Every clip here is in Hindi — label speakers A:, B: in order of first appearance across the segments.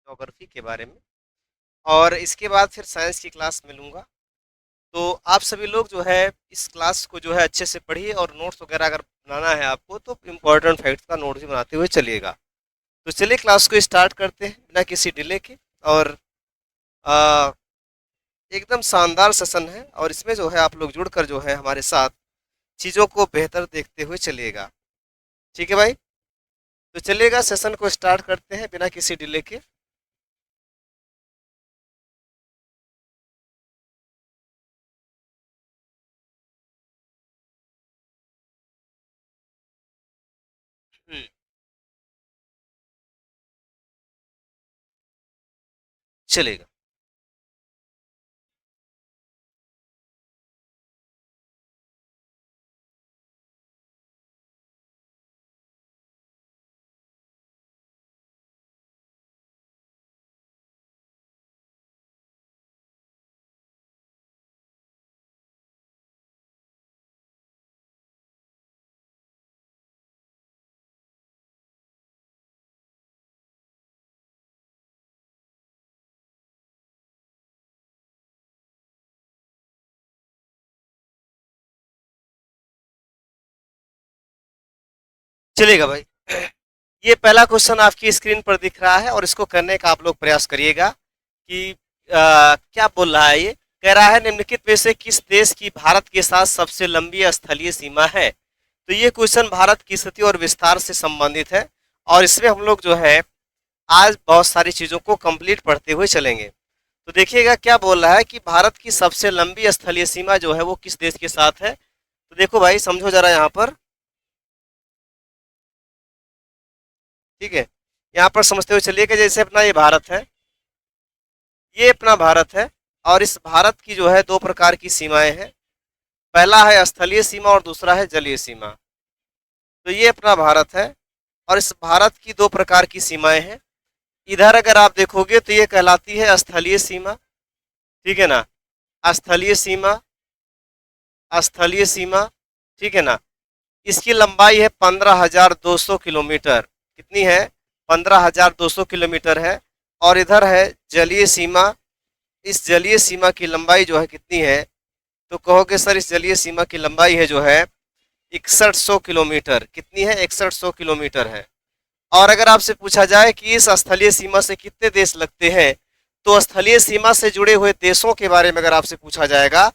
A: ज्योग्राफी के बारे में। और इसके बाद फिर साइंस की क्लास में लूँगा। तो आप सभी लोग जो है इस क्लास को जो है अच्छे से पढ़िए, और नोट्स वगैरह अगर बनाना है आपको तो इम्पोर्टेंट फैक्ट्स का नोट भी बनाते हुए चलिएगा। तो चलिए क्लास को स्टार्ट करते हैं बिना किसी डिले के। और आ, एकदम शानदार सेशन है, और इसमें जो है आप लोग जुड़कर जो है हमारे साथ चीज़ों को बेहतर देखते हुए चलिएगा। ठीक है भाई, तो चलिएगा सेशन को स्टार्ट करते हैं बिना किसी डिले के। हम्म, चलेगा। चलेगा भाई। ये पहला क्वेश्चन आपकी स्क्रीन पर दिख रहा है, और इसको करने का आप लोग प्रयास करिएगा कि क्या बोल रहा है ये। कह रहा है निम्नलिखित में से किस देश की भारत के साथ सबसे लंबी स्थलीय सीमा है। तो ये क्वेश्चन भारत की स्थिति और विस्तार से संबंधित है, और इसमें हम लोग जो है आज बहुत सारी चीज़ों को कंप्लीट पढ़ते हुए चलेंगे। तो देखिएगा क्या बोल रहा है कि भारत की सबसे लंबी स्थलीय सीमा जो है वो किस देश के साथ है। तो देखो भाई, समझो जरा यहाँ पर। ठीक है, यहाँ पर समझते हुए चलिए कि जैसे अपना ये भारत है, ये अपना भारत है, और इस भारत की जो है दो प्रकार की सीमाएं हैं। पहला है स्थलीय सीमा और दूसरा है जलीय सीमा। तो ये अपना भारत है, और इस भारत की दो प्रकार की सीमाएं हैं। इधर अगर आप देखोगे तो ये कहलाती है स्थलीय सीमा। ठीक है ना, स्थलीय सीमा, स्थलीय सीमा। ठीक है ना, इसकी लंबाई है 15,200 किलोमीटर। कितनी है? 15,200 किलोमीटर है। और इधर है जलीय सीमा। इस जलीय सीमा की लंबाई जो है कितनी है? तो कहोगे सर इस जलीय सीमा की लंबाई है जो है 6100 किलोमीटर। कितनी है? 6100 किलोमीटर है। और अगर आपसे पूछा जाए कि इस स्थलीय सीमा से कितने देश लगते हैं, तो स्थलीय सीमा से जुड़े हुए देशों के बारे में अगर आपसे पूछा जाएगा,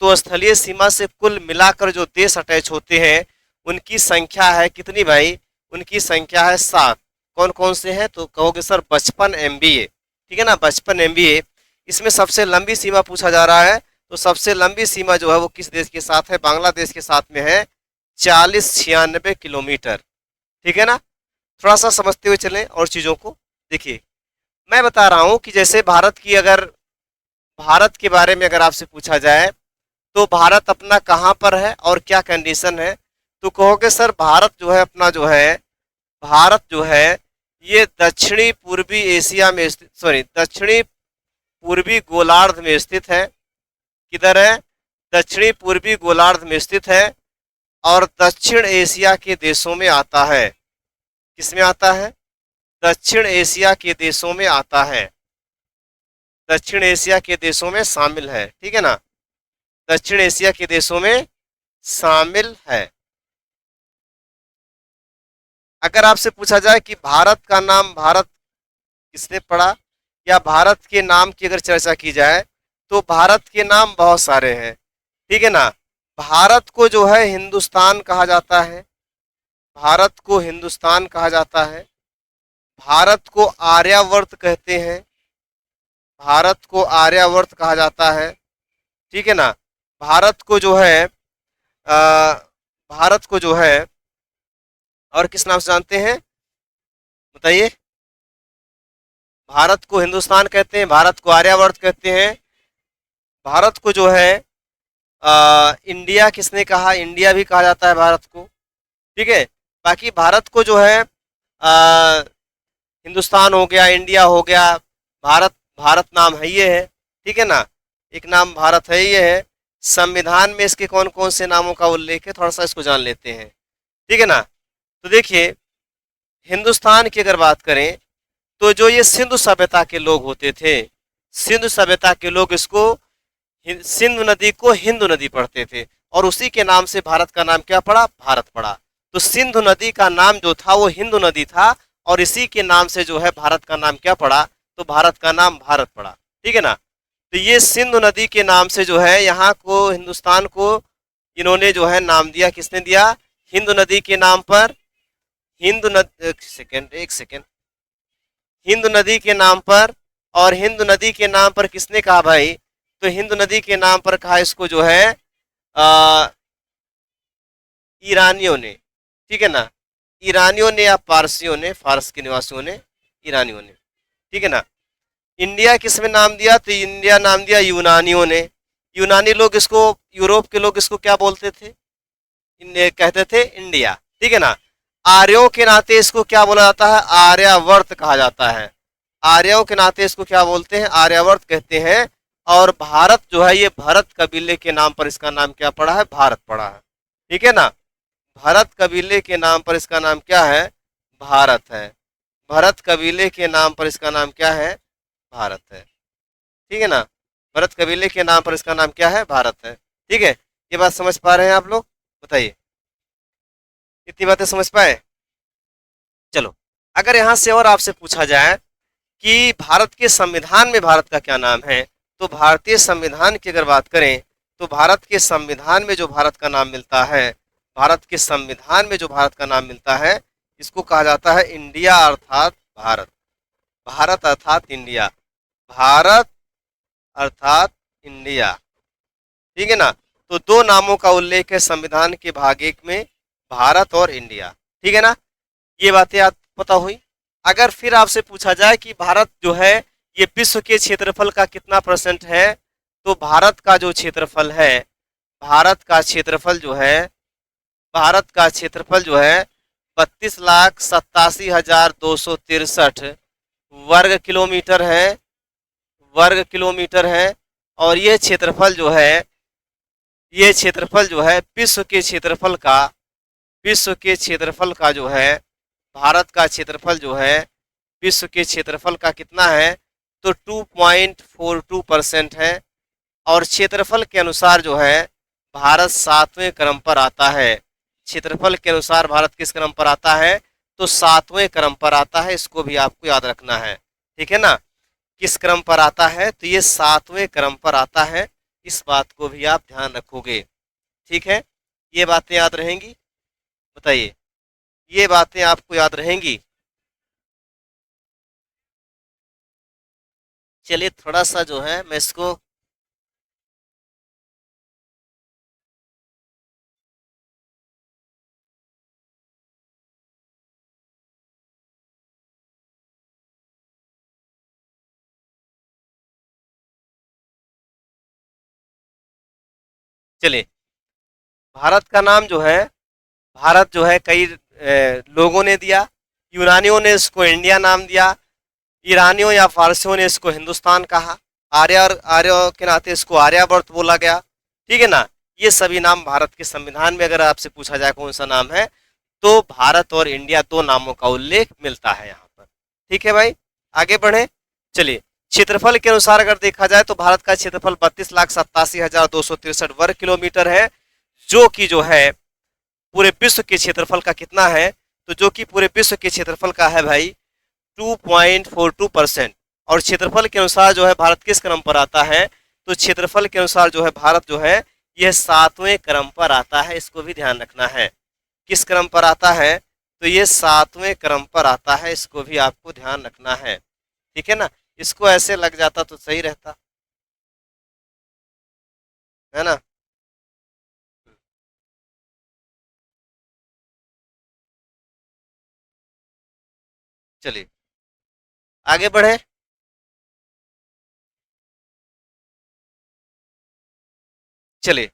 A: तो स्थलीय सीमा से कुल मिलाकर जो देश अटैच होते हैं उनकी संख्या है कितनी भाई? उनकी संख्या है 7। कौन कौन से हैं? तो कहोगे सर 55 MBA। ठीक है ना, 55 MBA। इसमें सबसे लंबी सीमा पूछा जा रहा है, तो सबसे लंबी सीमा जो है वो किस देश के साथ है? बांग्लादेश के साथ में है, 4096 किलोमीटर। ठीक है ना, थोड़ा सा समझते हुए चलें और चीज़ों को। देखिए, मैं बता रहा हूँ कि जैसे भारत के बारे में अगर आपसे पूछा जाए तो भारत अपना कहाँ पर है और क्या कंडीशन है, तो कहोगे सर भारत जो है अपना जो है, भारत जो है ये दक्षिणी पूर्वी एशिया में स्थित, सॉरी, दक्षिणी पूर्वी गोलार्ध में स्थित है। किधर है? दक्षिणी पूर्वी गोलार्ध में स्थित है, और दक्षिण एशिया के देशों में आता है। किसमें आता है? दक्षिण एशिया के देशों में आता है। दक्षिण एशिया के देशों में शामिल है। ठीक है ना, दक्षिण एशिया के देशों में शामिल है। अगर आपसे पूछा जाए कि भारत का नाम भारत किसने पढ़ा, या भारत के नाम की अगर चर्चा की जाए, तो भारत के नाम बहुत सारे हैं। ठीक है ना, भारत को जो है हिंदुस्तान कहा जाता है। भारत को हिंदुस्तान कहा जाता है। भारत को आर्यावर्त कहते हैं। भारत को आर्यावर्त कहा जाता है। ठीक है ना, भारत को जो है भारत को जो है और किस नाम से जानते हैं बताइए? भारत को हिंदुस्तान कहते हैं, भारत को आर्यावर्त कहते हैं। भारत को जो है इंडिया किसने कहा? इंडिया भी कहा जाता है भारत को। ठीक है, बाकी भारत को जो है हिंदुस्तान हो गया, इंडिया हो गया, भारत, भारत नाम है ये है। ठीक है ना, एक नाम भारत है ये है। संविधान में इसके कौन कौन से नामों का उल्लेख है, थोड़ा सा इसको जान लेते हैं। ठीक है ना, तो देखिए, हिंदुस्तान की अगर बात करें तो जो ये सिंधु सभ्यता के लोग होते थे, सिंधु सभ्यता के लोग इसको सिंधु नदी को हिंदू नदी पढ़ते थे, और उसी के नाम से भारत का नाम क्या पड़ा, भारत पड़ा। तो सिंधु नदी का नाम जो था वो हिंदू नदी था, और इसी के नाम से जो है भारत का नाम क्या पड़ा, तो भारत का नाम भारत पड़ा। ठीक है ना। तो ये सिंधु नदी के नाम से जो है यहाँ को, हिंदुस्तान को इन्होंने जो है नाम दिया, किसने दिया, हिंदू नदी के नाम पर। हिंदू नदी, एक सेकेंड, हिंदू नदी के नाम पर। और हिंदू नदी के नाम पर किसने कहा भाई, तो हिंदू नदी के नाम पर कहा इसको जो है आ, ईरानियों ने। ठीक है ना, ईरानियों ने या पारसियों ने, फारस के निवासियों ने, ईरानियों ने। ठीक है ना। इंडिया किसमें नाम दिया, तो इंडिया नाम दिया यूनानियों ने। यूनानी लोग इसको, यूरोप के लोग इसको क्या बोलते थे, कहते थे इंडिया। ठीक है ना। आर्यों के नाते इसको क्या बोला जाता है, आर्यावर्त कहा जाता है। आर्यों के नाते इसको क्या बोलते हैं, आर्यावर्त कहते हैं। और भारत जो है ये भरत कबीले के नाम पर इसका नाम क्या पड़ा है, भारत पड़ा है। ठीक है ना। भरत कबीले के नाम पर इसका नाम क्या है, भारत है। भरत कबीले के नाम पर इसका नाम क्या है, भारत है। ठीक है ना। भरत कबीले के नाम पर इसका नाम क्या है, भारत है। ठीक है। ये बात समझ पा रहे हैं आप लोग, बताइए, इतनी बातें समझ पाए। चलो, अगर यहाँ से और आपसे पूछा जाए कि भारत के संविधान में भारत का क्या नाम है, तो भारतीय संविधान की अगर बात करें तो भारत के संविधान में जो भारत का नाम मिलता है, भारत के संविधान में जो भारत का नाम मिलता है, इसको कहा जाता है इंडिया अर्थात भारत। भारत अर्थात इंडिया, भारत अर्थात इंडिया। ठीक है ना। तो दो नामों का उल्लेख है संविधान के भाग 1 में, भारत और इंडिया। ठीक है ना। ये बातें आप पता हुई। अगर फिर आपसे पूछा जाए कि भारत जो है ये विश्व के क्षेत्रफल का कितना % है, तो भारत का जो क्षेत्रफल है, भारत का क्षेत्रफल जो है, भारत का क्षेत्रफल जो है 32,87,263 वर्ग किलोमीटर है, वर्ग किलोमीटर है। और ये क्षेत्रफल जो है, ये क्षेत्रफल जो है विश्व के क्षेत्रफल का, विश्व के क्षेत्रफल का जो है, भारत का क्षेत्रफल जो है विश्व के क्षेत्रफल का कितना है, तो 2.42% है। और क्षेत्रफल के अनुसार जो है भारत 7वें क्रम पर आता है। क्षेत्रफल के अनुसार भारत किस क्रम पर आता है, तो 7वें क्रम पर आता है। इसको भी आपको याद रखना है। ठीक है ना। किस क्रम पर आता है, तो ये 7वें क्रम पर आता है। इस बात को भी आप ध्यान रखोगे। ठीक है। ये बातें याद रहेंगी, बताइए, ये बातें आपको याद रहेंगी। चलिए थोड़ा सा जो है मैं इसको, चलिए, भारत का नाम जो है, भारत जो है कई लोगों ने दिया। यूनानियों ने इसको इंडिया नाम दिया, ईरानियों या फारसियों ने इसको हिंदुस्तान कहा, आर्यों के नाते इसको आर्यावर्त बोला गया। ठीक है ना। ये सभी नाम भारत के संविधान में अगर आपसे पूछा जाए कौन सा नाम है, तो भारत और इंडिया दो नामों का उल्लेख मिलता है यहाँ पर। ठीक है भाई, आगे बढ़े। चलिए, क्षेत्रफल के अनुसार अगर देखा जाए तो भारत का क्षेत्रफल 32,87,263 वर्ग किलोमीटर है, जो कि जो है पूरे विश्व के क्षेत्रफल का कितना है, तो जो कि पूरे विश्व के क्षेत्रफल का है भाई 2.42%। और क्षेत्रफल के अनुसार जो है भारत किस क्रम पर आता है, तो क्षेत्रफल के अनुसार जो है भारत जो है यह 7वें क्रम पर आता है। इसको भी ध्यान रखना है, किस क्रम पर आता है, तो ये 7वें क्रम पर आता है। इसको भी आपको ध्यान रखना है। ठीक है ना। इसको ऐसे लग जाता तो सही रहता है ना। चलिए आगे बढ़े। चलिए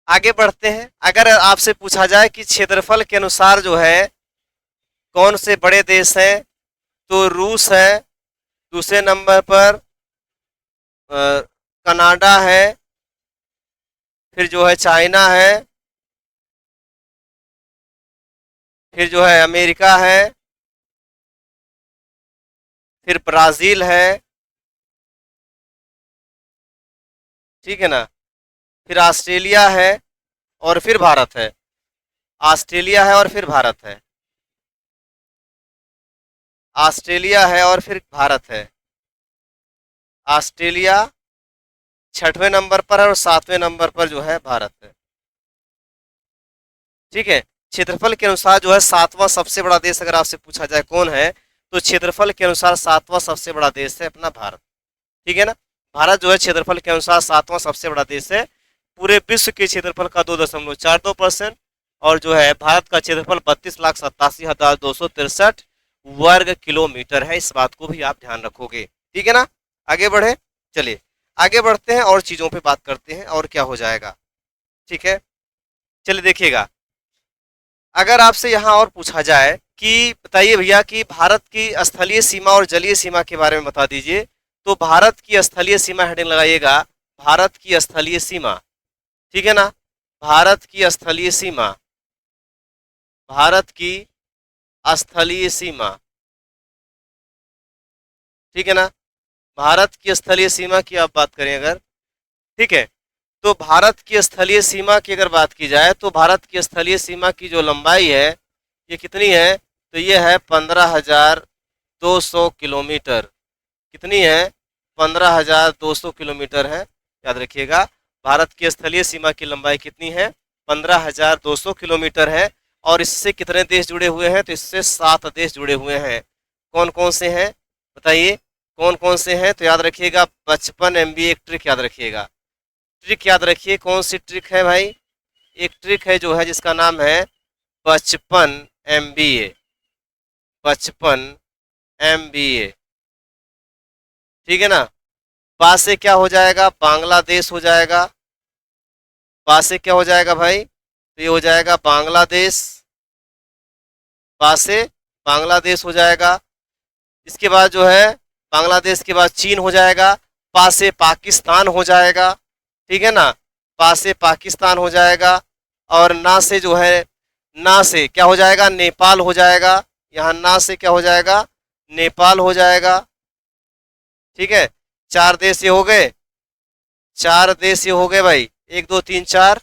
A: आगे बढ़ते हैं। अगर आपसे पूछा जाए कि क्षेत्रफल के अनुसार जो है कौन से बड़े देश हैं, तो रूस है, दूसरे नंबर पर कनाडा है, फिर जो है चाइना है, फिर जो है अमेरिका है, फिर ब्राजील है, ठीक है ना, फिर ऑस्ट्रेलिया है, और फिर भारत है। ऑस्ट्रेलिया है और फिर भारत है। ऑस्ट्रेलिया है और फिर भारत है। ऑस्ट्रेलिया 6वें नंबर पर है और 7वें नंबर पर जो है भारत है। ठीक है। क्षेत्रफल के अनुसार जो है 7वां सबसे बड़ा देश अगर आपसे पूछा जाए कौन है, तो क्षेत्रफल के अनुसार 7वां सबसे बड़ा देश है अपना भारत। ठीक है ना। भारत जो है क्षेत्रफल के अनुसार 7वां सबसे बड़ा देश है। पूरे विश्व के क्षेत्रफल का 2.42%, और जो है भारत का क्षेत्रफल 32,87,263 वर्ग किलोमीटर है। इस बात को भी आप ध्यान रखोगे। ठीक है ना। आगे बढ़े, चलिए आगे बढ़ते हैं और चीजों पे बात करते हैं और क्या हो जाएगा। ठीक है, चलिए देखिएगा, अगर आपसे यहाँ और पूछा जाए कि बताइए भैया कि भारत की स्थलीय सीमा और जलीय सीमा के बारे में बता दीजिए, तो भारत की स्थलीय सीमा हेडिंग लगाइएगा, भारत की स्थलीय सीमा। ठीक है ना। भारत की स्थलीय सीमा, भारत की स्थलीय सीमा। ठीक है ना। भारत की स्थलीय सीमा की आप बात करें अगर, ठीक है, तो भारत की स्थलीय सीमा की अगर बात की जाए तो भारत की स्थलीय सीमा की जो लंबाई है ये कितनी है, तो ये है 15,200 किलोमीटर। कितनी है, 15,200 किलोमीटर है। याद रखिएगा, भारत की स्थलीय सीमा की लंबाई कितनी है, 15,200 किलोमीटर है। और इससे कितने देश जुड़े हुए हैं, तो इससे 7 देश जुड़े हुए हैं। कौन कौन से हैं बताइए, कौन कौन से हैं, तो याद रखिएगा 55 MB। एक ट्रिक याद रखिएगा, ट्रिक याद रखिए। कौन सी ट्रिक है भाई, एक ट्रिक है जो है जिसका नाम है 55 MBA। 55 MBA। ठीक है ना। पा से क्या हो जाएगा, बांग्लादेश हो जाएगा। पा से क्या हो जाएगा भाई, तो ये हो जाएगा बांग्लादेश। पा से बांग्लादेश हो जाएगा। इसके बाद जो है बांग्लादेश के बाद चीन हो जाएगा। पा से पाकिस्तान हो जाएगा। ठीक है ना। पा से पाकिस्तान हो जाएगा। और ना से जो है, ना से क्या हो जाएगा, नेपाल हो जाएगा। यहाँ ना से क्या हो जाएगा, नेपाल हो जाएगा। ठीक है, 4 देश ये हो गए, 4 देश ये हो गए भाई, 1 2 3 4।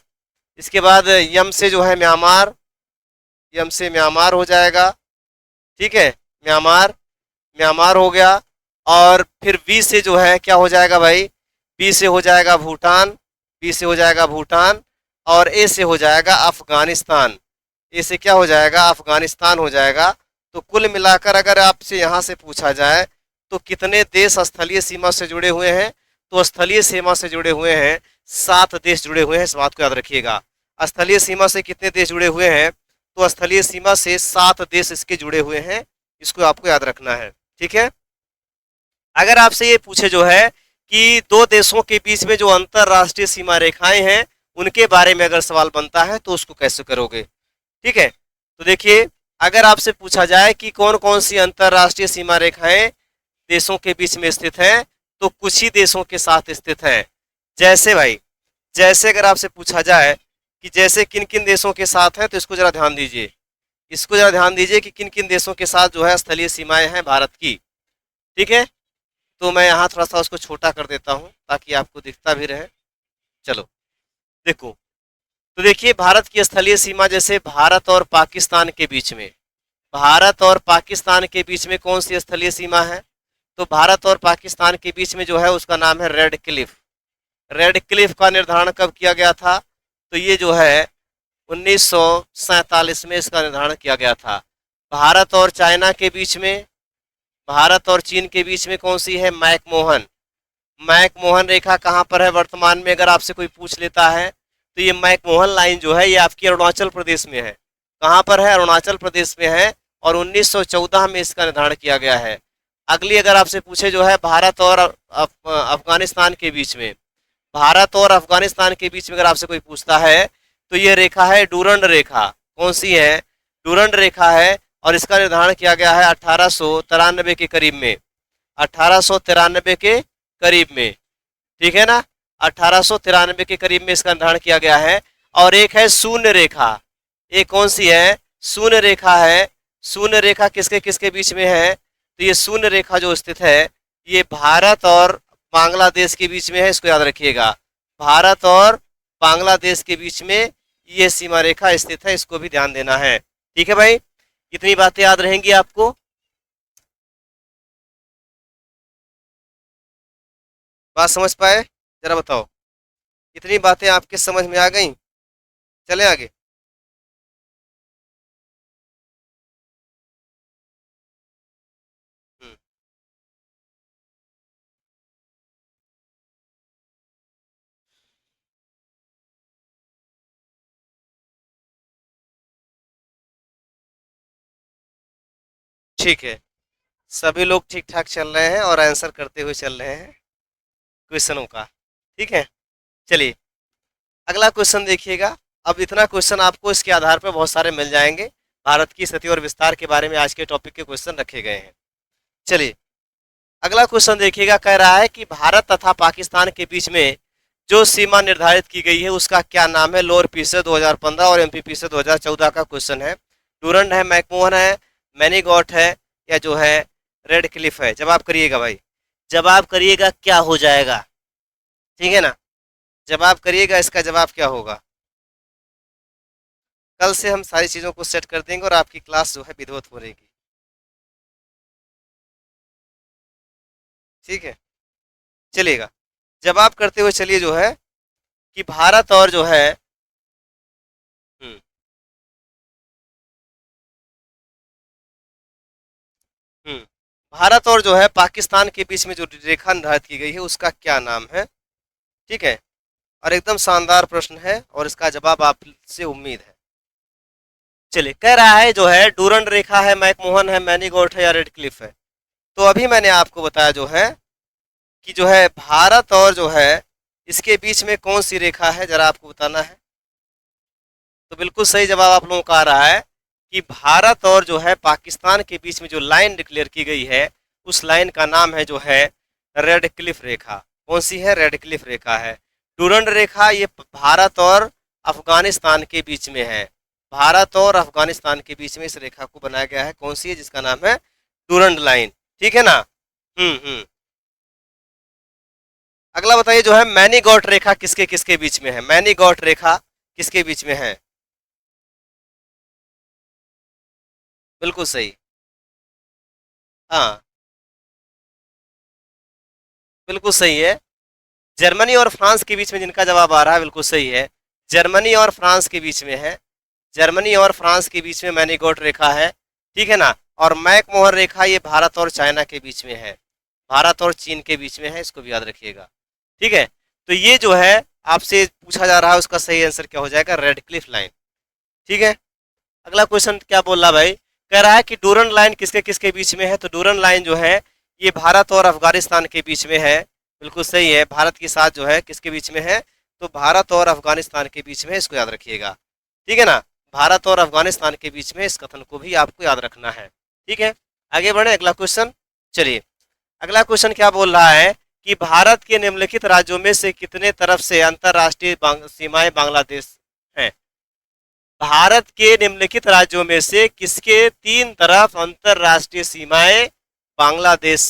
A: इसके बाद यम से जो है म्यांमार, यम से म्यांमार हो जाएगा। ठीक है, म्यांमार, म्यांमार हो गया। और फिर बी से जो है क्या हो जाएगा भाई, बी से हो जाएगा भूटान, बी से हो जाएगा भूटान। और ए से हो जाएगा अफगानिस्तान, ए से क्या हो जाएगा, अफगानिस्तान हो जाएगा। तो कुल मिलाकर अगर आपसे यहाँ से पूछा जाए तो कितने देश स्थलीय सीमा से जुड़े हुए हैं, तो स्थलीय सीमा से जुड़े हुए हैं 7 देश जुड़े हुए हैं। इस बात को याद रखिएगा। स्थलीय सीमा से कितने देश जुड़े हुए हैं, तो स्थलीय सीमा से 7 देश इसके जुड़े हुए हैं। इसको आपको याद रखना है। ठीक है। अगर आपसे ये पूछे जो है कि 2 देशों के बीच में जो अंतरराष्ट्रीय सीमा रेखाएं हैं उनके बारे में अगर सवाल बनता है तो उसको कैसे करोगे। ठीक है, तो देखिए, अगर आपसे पूछा जाए कि कौन कौन सी अंतरराष्ट्रीय सीमा रेखाएं देशों के बीच में स्थित हैं, तो कुछ ही देशों के साथ स्थित हैं। जैसे भाई, जैसे अगर आपसे पूछा जाए कि जैसे किन किन देशों के साथ हैं, तो इसको जरा ध्यान दीजिए, इसको जरा ध्यान दीजिए कि किन किन देशों के साथ जो है स्थलीय सीमाएं हैं भारत की। ठीक है, तो मैं यहाँ थोड़ा सा उसको छोटा कर देता हूँ ताकि आपको दिखता भी रहे। चलो देखो, तो देखिए भारत की स्थलीय सीमा जैसे भारत और पाकिस्तान के बीच में, भारत और पाकिस्तान के बीच में कौन सी स्थलीय सीमा है, तो भारत और पाकिस्तान के बीच में जो है उसका नाम है रेड क्लिफ। रेड क्लिफ का निर्धारण कब किया गया था, तो ये जो है 1947 में इसका निर्धारण किया गया था। भारत और चाइना के बीच में, भारत और चीन के बीच में कौन सी है, मैकमोहन। मैकमोहन रेखा कहाँ पर है वर्तमान में, अगर आपसे कोई पूछ लेता है तो ये मैकमोहन लाइन जो है ये आपकी अरुणाचल प्रदेश में है। कहाँ पर है, अरुणाचल प्रदेश में है। और 1914 में इसका निर्धारण किया गया है। अगली अगर आपसे पूछे जो है भारत और अफगानिस्तान के बीच में, भारत और अफगानिस्तान के बीच में अगर आपसे कोई पूछता है तो ये रेखा है डूरंड रेखा। कौन सी है, डूरंड रेखा है। और इसका निर्धारण किया गया है 1893 के करीब में, 1893 के करीब में। ठीक है ना, 1893 के करीब में इसका निर्धारण किया गया है। और एक है शून्य रेखा, एक कौन सी है, शून्य रेखा है। शून्य रेखा किसके किसके बीच में है, तो ये शून्य रेखा जो स्थित है ये भारत और बांग्लादेश के बीच में है, इसको याद रखिएगा। भारत और बांग्लादेश के बीच में ये सीमा रेखा स्थित है, इसको भी ध्यान देना है। ठीक है भाई, इतनी बातें याद रहेंगी आपको। बात समझ पाए? जरा बताओ, इतनी बातें आपके समझ में आ गई? चले आगे। हम्म, ठीक है, सभी लोग ठीक ठाक चल रहे हैं और आंसर करते हुए चल रहे हैं क्वेश्चनों का। ठीक है, चलिए अगला क्वेश्चन देखिएगा। अब इतना क्वेश्चन आपको इसके आधार पर बहुत सारे मिल जाएंगे। भारत की स्थिति और विस्तार के बारे में आज के टॉपिक के क्वेश्चन रखे गए हैं। चलिए अगला क्वेश्चन देखिएगा, कह रहा है कि भारत तथा पाकिस्तान के बीच में जो सीमा निर्धारित की गई है उसका क्या नाम है। लोअर पीसे 2015 और एमपी पीसे 2014 का क्वेश्चन है। डूरंड है, मैकमोहन है, मैनीगॉट है, या जो है रेड क्लिफ है। जवाब करिएगा भाई, जवाब करिएगा, क्या हो जाएगा? ठीक है ना, जवाब करिएगा, इसका जवाब क्या होगा? कल से हम सारी चीज़ों को सेट कर देंगे और आपकी क्लास जो है विधिवत हो रहेगी। ठीक है, चलिएगा जवाब करते हुए चलिए जो है कि भारत और जो है हम्म हम्म भारत और जो है पाकिस्तान के बीच में जो रेखा निर्धारित की गई है उसका क्या नाम है। ठीक है, और एकदम शानदार प्रश्न है और इसका जवाब आपसे उम्मीद है। चलिए, कह रहा है जो है डूरंड रेखा है, मैकमोहन है, मैनीगॉट है, या रेड क्लिफ है। तो अभी मैंने आपको बताया जो है कि जो है भारत और जो है इसके बीच में कौन सी रेखा है, जरा आपको बताना है। तो बिल्कुल सही जवाब आप लोगों का आ रहा है कि भारत और जो है पाकिस्तान के बीच में जो लाइन डिक्लेयर की गई है उस लाइन का नाम है जो है रेड क्लिफ रेखा। कौन सी है? रेड क्लिफ रेखा है। डूरंड रेखा ये भारत और अफगानिस्तान के बीच में है। भारत और अफगानिस्तान के बीच में इस रेखा को बनाया गया है। कौन सी है? जिसका नाम है डूरंड लाइन। ठीक है ना? हम्म। अगला बताइए जो है मैनीगॉट रेखा किसके किसके बीच में है। मैनीगॉट रेखा किसके बीच में है? बिल्कुल सही। हाँ, बिल्कुल सही है। जर्मनी और फ्रांस के बीच में जिनका जवाब आ रहा है बिल्कुल सही है। जर्मनी और फ्रांस के बीच में है। जर्मनी और फ्रांस के बीच में मैनीगॉट रेखा है। ठीक है ना? और मैकमोहन रेखा ये भारत और चाइना के बीच में है। भारत और चीन के बीच में है, इसको भी याद रखिएगा। ठीक है, तो ये जो है आपसे पूछा जा रहा है उसका सही आंसर क्या हो जाएगा? Red Cliff line. ठीक है, अगला क्वेश्चन क्या बोल रहा भाई? कह रहा है कि डूरन लाइन किसके किसके बीच में है। तो डूरन लाइन जो है ये भारत और अफगानिस्तान के बीच में है। बिल्कुल सही है, भारत के साथ जो है किसके बीच में है? तो भारत और अफगानिस्तान के बीच में, इसको याद रखिएगा। ठीक है ना? भारत और अफगानिस्तान के बीच में, इस कथन को भी आपको याद रखना है। ठीक है, आगे बढ़े अगला क्वेश्चन। चलिए अगला क्वेश्चन क्या बोल रहा है कि भारत के निम्नलिखित राज्यों में से कितने तरफ से अंतर्राष्ट्रीय सीमाएं बांग्लादेश हैं। भारत के निम्नलिखित राज्यों में से किसके तीन तरफ अंतर्राष्ट्रीय सीमाएं बांग्लादेश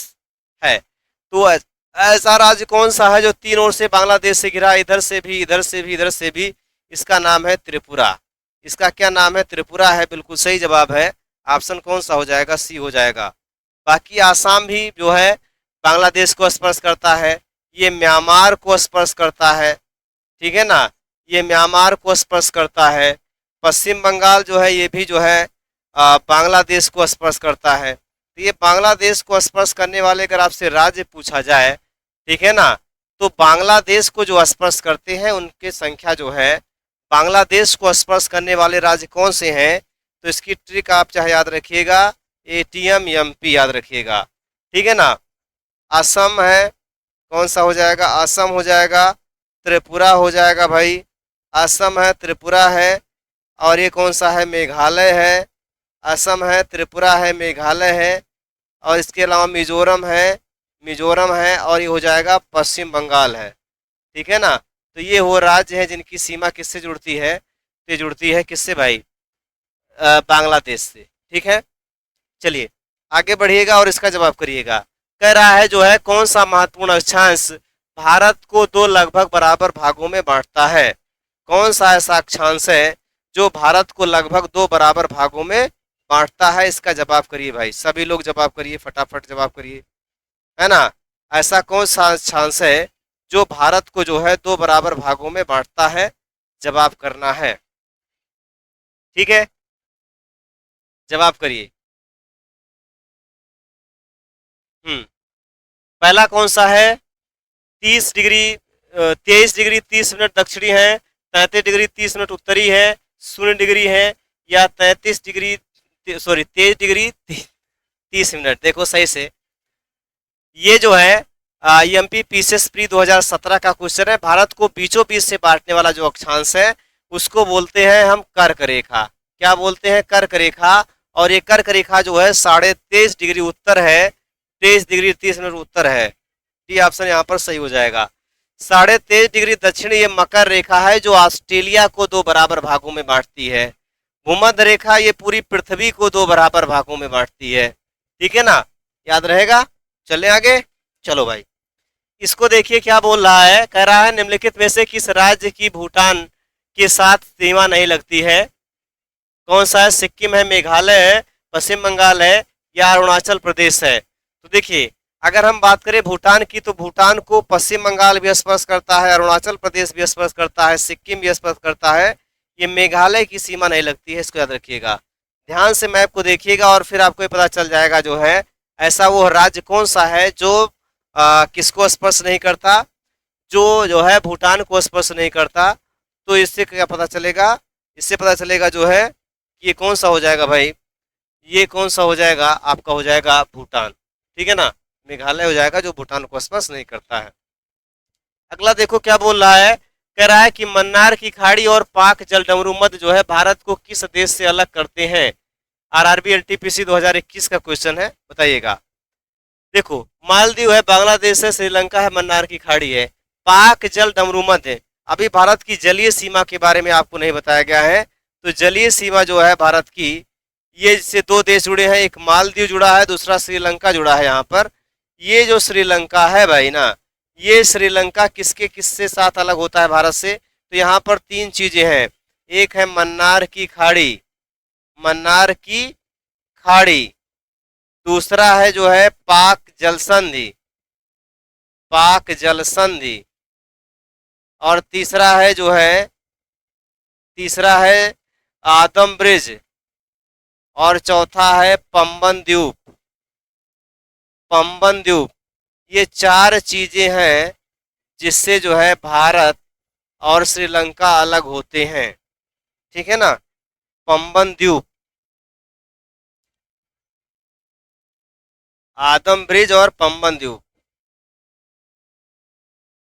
A: है। तो ऐसा राज्य कौन सा है जो तीन ओर से बांग्लादेश से घिरा, इधर से भी, इधर से भी, इधर से भी? इसका नाम है त्रिपुरा। इसका क्या नाम है? त्रिपुरा है। बिल्कुल सही जवाब है। ऑप्शन कौन सा हो जाएगा? सी हो जाएगा। बाकी आसाम भी जो है बांग्लादेश को स्पर्श करता है, ये म्यांमार को स्पर्श करता है। ठीक है ना? ये म्यांमार को स्पर्श करता है। पश्चिम बंगाल जो है ये भी जो है बांग्लादेश को स्पर्श करता है। तो ये बांग्लादेश को स्पर्श करने वाले अगर आपसे राज्य पूछा जाए, ठीक है ना, तो बांग्लादेश को जो स्पर्श करते हैं उनकी संख्या जो है, बांग्लादेश को स्पर्श करने वाले राज्य कौन से हैं, तो इसकी ट्रिक आप चाहे याद रखिएगा, एटीएम एमपी याद रखिएगा। ठीक है ना? असम है, कौन सा हो जाएगा? असम हो जाएगा। त्रिपुरा हो जाएगा भाई, असम है, त्रिपुरा है। और ये कौन सा है? मेघालय है। असम है, त्रिपुरा है, मेघालय है। और इसके अलावा मिजोरम है, मिजोरम है, और ये हो जाएगा पश्चिम बंगाल है। ठीक है ना? तो ये वो राज्य हैं जिनकी सीमा किससे जुड़ती है? तो ये जुड़ती है किससे भाई? बांग्लादेश से। ठीक है, चलिए आगे बढ़िएगा और इसका जवाब करिएगा। कह रहा है जो है कौन सा महत्वपूर्ण अक्षांश भारत को दो लगभग बराबर भागों में बांटता है। कौन सा ऐसा अक्षांश है जो भारत को लगभग दो बराबर भागों में बांटता है, इसका जवाब करिए भाई। सभी लोग जवाब करिए, फटाफट जवाब करिए, है ना। ऐसा कौन सा अक्षांश है जो भारत को जो है दो बराबर भागों में बांटता है, जवाब करना है। ठीक है, जवाब करिए। पहला कौन सा है? 30 डिग्री 23 डिग्री 30 मिनट दक्षिणी है, 33 डिग्री 30 मिनट उत्तरी है, 0 डिग्री है, या 33 डिग्री 23 डिग्री 30 मिनट। देखो सही से, ये जो है एमपी पीसीएस प्री 2017 का क्वेश्चन है। भारत को बीचों बीच से बांटने वाला जो अक्षांश है उसको बोलते हैं हम कर्क रेखा। क्या बोलते हैं? कर्क रेखा। और ये कर्क रेखा जो है 23.5 डिग्री उत्तर है, 23 डिग्री 30 मिनट उत्तर है। डी ऑप्शन यहाँ पर सही हो जाएगा। 23.5 डिग्री दक्षिण ये मकर रेखा है जो ऑस्ट्रेलिया को दो बराबर भागों में बांटती है। भूमध्य रेखा ये पूरी पृथ्वी को दो बराबर भागों में बांटती है। ठीक है ना, याद रहेगा। चले आगे, चलो भाई। इसको देखिए क्या बोल रहा है। कह रहा है निम्नलिखित में से किस राज्य की भूटान के साथ सीमा नहीं लगती है? कौन सा है? सिक्किम है, मेघालय है, पश्चिम बंगाल है, या अरुणाचल प्रदेश है। तो देखिए, अगर हम बात करें भूटान की, तो भूटान को पश्चिम बंगाल भी स्पर्श करता है, अरुणाचल प्रदेश भी स्पर्श करता है, सिक्किम भी स्पर्श करता है। ये मेघालय की सीमा नहीं लगती है, इसको याद रखिएगा। ध्यान से मैप को देखिएगा और फिर आपको ये पता चल जाएगा जो है ऐसा वो राज्य कौन सा है जो किसको स्पर्श नहीं करता, जो है भूटान को स्पर्श नहीं करता। तो इससे क्या पता चलेगा? इससे पता चलेगा जो है कि ये कौन सा हो जाएगा भाई, ये कौन सा हो जाएगा? आपका हो जाएगा भूटान। ठीक है ना, मेघालय हो जाएगा जो भूटान को स्पर्श नहीं करता है। अगला देखो क्या बोल रहा है। कह रहा है कि मन्नार की खाड़ी और पाक जलडमरू मध्य जो है भारत को किस देश से अलग करते हैं? आरआरबी एलटीपीसी 2021 का क्वेश्चन है, बताइएगा। देखो, मालदीव है, बांग्लादेश है, श्रीलंका है, मन्नार की खाड़ी है, पाक जल डमरू मध्य है। अभी भारत की जलीय सीमा के बारे में आपको नहीं बताया गया है। तो जलीय सीमा जो है भारत की, ये इससे दो देश जुड़े हैं, एक मालदीव जुड़ा है, दूसरा श्रीलंका जुड़ा है। यहाँ पर ये जो श्रीलंका है भाई ना, ये श्रीलंका किसके किससे साथ अलग होता है भारत से? तो यहाँ पर तीन चीजें हैं। एक है मन्नार की खाड़ी, मन्नार की खाड़ी। दूसरा है जो है पाक जल संधि, पाक जल संधि। और तीसरा है जो है, तीसरा है आदम ब्रिज। और चौथा है पंबन द्वीप, पंबन द्वीप। ये चार चीजें हैं जिससे जो है भारत और श्रीलंका अलग होते हैं। ठीक है ना, पंबन द्वीप, आदम ब्रिज और पंबन द्वीप।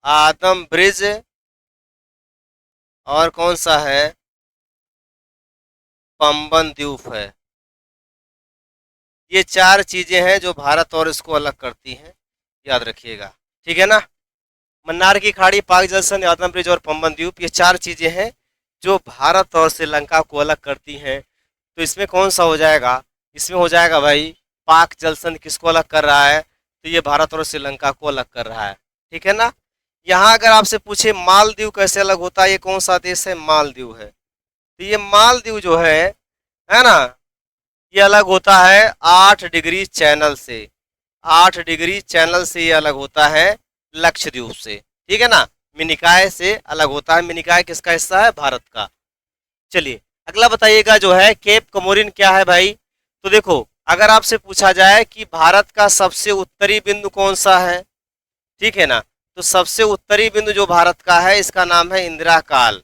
A: आदम ब्रिज और कौन सा है? पंबन द्वीप है। ये चार चीजें हैं जो भारत और इसको अलग करती हैं, याद रखिएगा। ठीक है ना, मन्नार की खाड़ी, पाक जलसन, आदम ब्रिज और पंबन द्वीप, ये चार चीजें हैं जो भारत और श्रीलंका को अलग करती हैं। तो इसमें कौन सा हो जाएगा? इसमें हो जाएगा भाई पाक जलसन। किसको अलग कर रहा है? तो ये भारत और श्रीलंका को अलग कर रहा है। ठीक है ना। यहाँ अगर आपसे पूछे मालदीव कैसे अलग होता है, ये कौन सा देश है? मालदीव है। तो ये मालदीव जो है ना, ये अलग होता है 8 डिग्री चैनल से। 8 डिग्री चैनल से ये अलग होता है लक्षद्वीप से। ठीक है ना, मिनिकाय से अलग होता है। मिनिकाय किसका हिस्सा है? भारत का। चलिए अगला बताइएगा जो है केप कमोरिन क्या है भाई। तो देखो, अगर आपसे पूछा जाए कि भारत का सबसे उत्तरी बिंदु कौन सा है, ठीक है ना, तो सबसे उत्तरी बिंदु जो भारत का है इसका नाम है इंदिरा काल।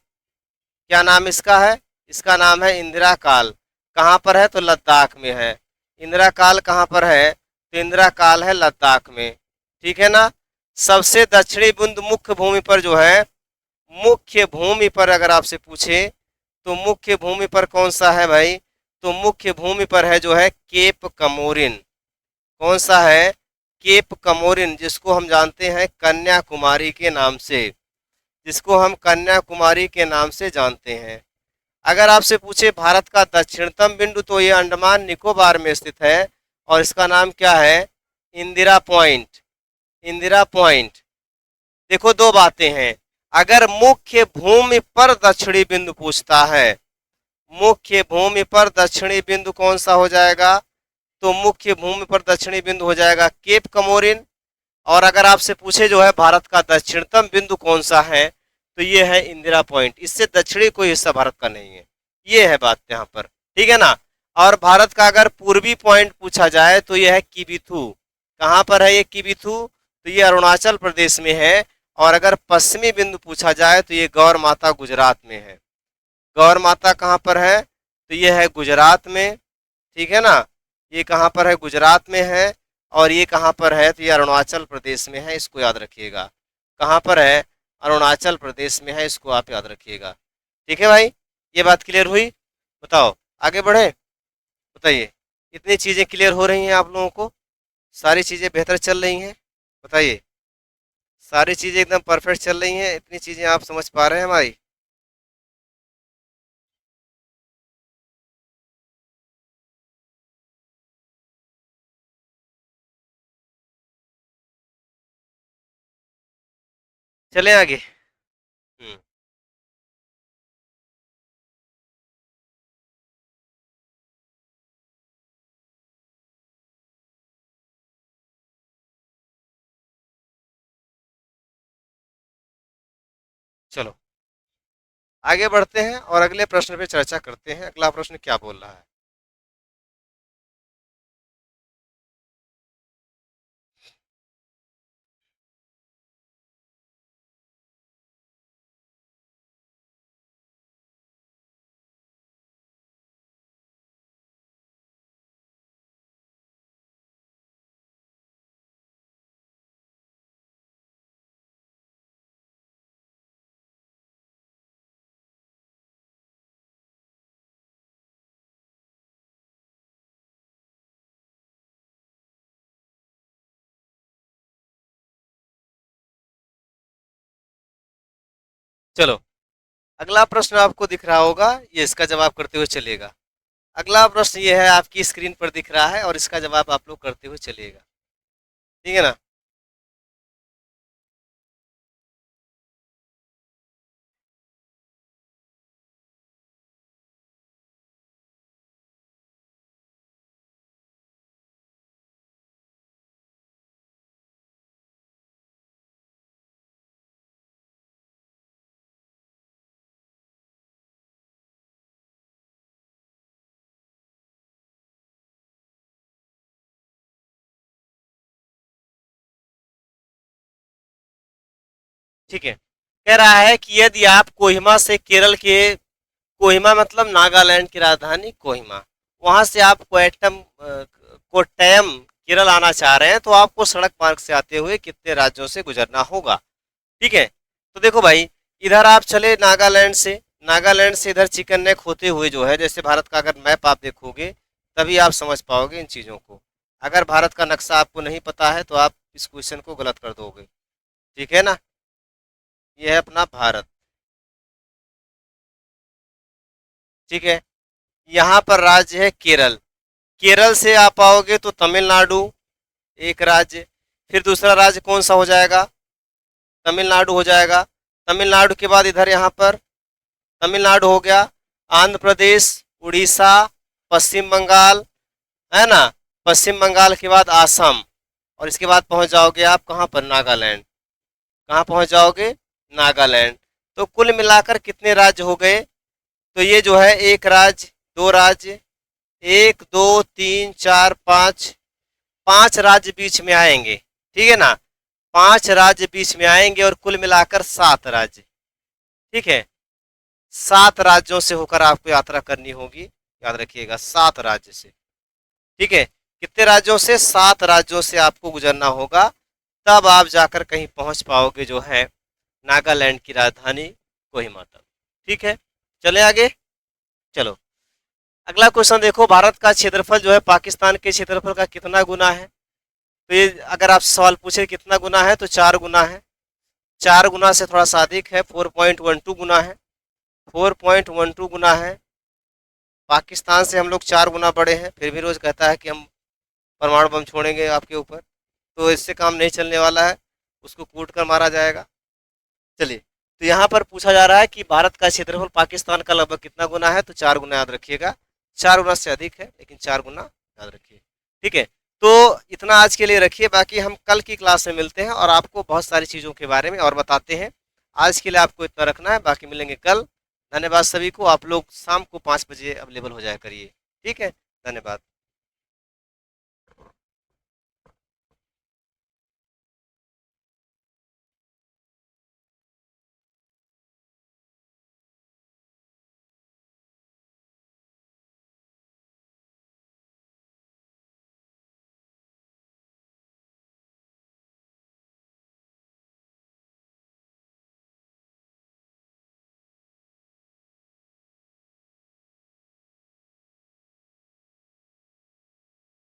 A: क्या नाम इसका है? इसका नाम है इंदिरा काल। कहाँ पर है? तो लद्दाख में है। इंदिरा काल कहाँ पर है? तो इंदिरा काल है लद्दाख में। ठीक है ना। सबसे दक्षिणी बिंदु मुख्य भूमि पर जो है, मुख्य भूमि पर अगर आपसे पूछे तो मुख्य भूमि पर कौन सा है भाई? तो मुख्य भूमि पर है जो है केप कमोरिन। कौन सा है? केप कमोरिन, जिसको हम जानते हैं कन्याकुमारी के नाम से, जिसको हम कन्याकुमारी के नाम से जानते हैं। अगर आपसे पूछे भारत का दक्षिणतम बिंदु, तो ये अंडमान निकोबार में स्थित है। और इसका नाम क्या है? इंदिरा पॉइंट। इंदिरा पॉइंट। देखो दो बातें हैं। अगर मुख्य भूमि पर दक्षिणी बिंदु पूछता है, मुख्य भूमि पर दक्षिणी बिंदु कौन सा हो जाएगा? तो मुख्य भूमि पर दक्षिणी बिंदु हो जाएगा केप कमोरिन। और अगर आपसे पूछे जो है भारत का दक्षिणतम बिंदु कौन सा है, तो ये है इंदिरा पॉइंट। इससे दक्षिणी कोई हिस्सा भारत का नहीं है। ये है बात यहाँ पर, ठीक है ना। और भारत का अगर पूर्वी पॉइंट पूछा जाए तो ये है किबिथु। कहाँ पर है ये किबिथु? तो ये अरुणाचल प्रदेश में है। और अगर पश्चिमी बिंदु पूछा जाए तो ये गौर माता गुजरात में है। गौर माता कहाँ पर है? तो ये है गुजरात में, ठीक है ना। ये कहाँ पर है? गुजरात में है। और ये कहाँ पर है? तो ये अरुणाचल प्रदेश में है, इसको याद रखिएगा। कहाँ पर है? अरुणाचल प्रदेश में है, इसको आप याद रखिएगा। ठीक है भाई, ये बात क्लियर हुई? बताओ आगे बढ़े। बताइए, इतनी चीज़ें क्लियर हो रही हैं आप लोगों को? सारी चीज़ें बेहतर चल रही हैं? बताइए, सारी चीज़ें एकदम परफेक्ट चल रही हैं? इतनी चीज़ें आप समझ पा रहे हैं हमारी? चलें आगे। चलो आगे बढ़ते हैं और अगले प्रश्न पे चर्चा करते हैं। अगला प्रश्न क्या बोल रहा है? चलो अगला प्रश्न आपको दिख रहा होगा, ये इसका जवाब करते हुए चलेगा। अगला प्रश्न ये है, आपकी स्क्रीन पर दिख रहा है और इसका जवाब आप लोग करते हुए चलिएगा। ठीक है ना। ठीक है, कह रहा है कि यदि आप कोहिमा से केरल के, कोहिमा मतलब नागालैंड की राजधानी कोहिमा, वहां से आप कोट्टयम केरल आना चाह रहे हैं, तो आपको सड़क मार्ग से आते हुए कितने राज्यों से गुजरना होगा? ठीक है, तो देखो भाई, इधर आप चले नागालैंड से, नागालैंड से इधर चिकन नेक होते हुए जो है, जैसे भारत का अगर मैप आप देखोगे तभी आप समझ पाओगे इन चीज़ों को। अगर भारत का नक्शा आपको नहीं पता है तो आप इस क्वेश्चन को गलत कर दोगे। ठीक है ना। ये है अपना भारत। ठीक है, यहाँ पर राज्य है केरल। केरल से आप आओगे तो तमिलनाडु एक राज्य। फिर दूसरा राज्य कौन सा हो जाएगा? तमिलनाडु हो जाएगा। तमिलनाडु के बाद इधर यहाँ पर तमिलनाडु हो गया, आंध्र प्रदेश, उड़ीसा, पश्चिम बंगाल, है ना। पश्चिम बंगाल के बाद आसम, और इसके बाद पहुंच जाओगे आप कहाँ पर? नागालैंड। कहाँ पहुंच जाओगे? नागालैंड। तो कुल मिलाकर कितने राज्य हो गए? तो ये जो है एक राज्य, दो राज्य, एक दो तीन चार पाँच, पांच राज्य बीच में आएंगे। ठीक है ना, पांच राज्य बीच में आएंगे और कुल मिलाकर सात राज्य। ठीक है, सात राज्यों से होकर आपको यात्रा करनी होगी, याद रखिएगा, सात राज्य से। ठीक है, कितने राज्यों से? सात राज्यों से आपको गुजरना होगा, तब आप जाकर कहीं पहुंच पाओगे जो है नागालैंड की राजधानी कोहिमा तक। ठीक है, चले आगे। चलो अगला क्वेश्चन देखो, भारत का क्षेत्रफल जो है पाकिस्तान के क्षेत्रफल का कितना गुना है? तो ये अगर आप सवाल पूछे कितना गुना है, तो 4 गुना है। 4 गुना से थोड़ा सा अधिक है, 4.12 गुना है। 4.12 गुना है। पाकिस्तान से हम लोग 4 गुना बड़े हैं, फिर भी रोज कहता है कि हम परमाणु बम छोड़ेंगे आपके ऊपर, तो इससे काम नहीं चलने वाला है, उसको कूट कर मारा जाएगा। चलिए, तो यहाँ पर पूछा जा रहा है कि भारत का क्षेत्रफल पाकिस्तान का लगभग कितना गुना है, तो 4 गुना याद रखिएगा। 4 गुना से अधिक है, लेकिन 4 गुना याद रखिए। ठीक है, तो इतना आज के लिए रखिए, बाकी हम कल की क्लास में मिलते हैं और आपको बहुत सारी चीज़ों के बारे में और बताते हैं। आज के लिए आपको इतना रखना है, बाकी मिलेंगे कल। धन्यवाद सभी को। आप लोग शाम को 5 बजे अवेलेबल हो जाया करिए। ठीक है, धन्यवाद।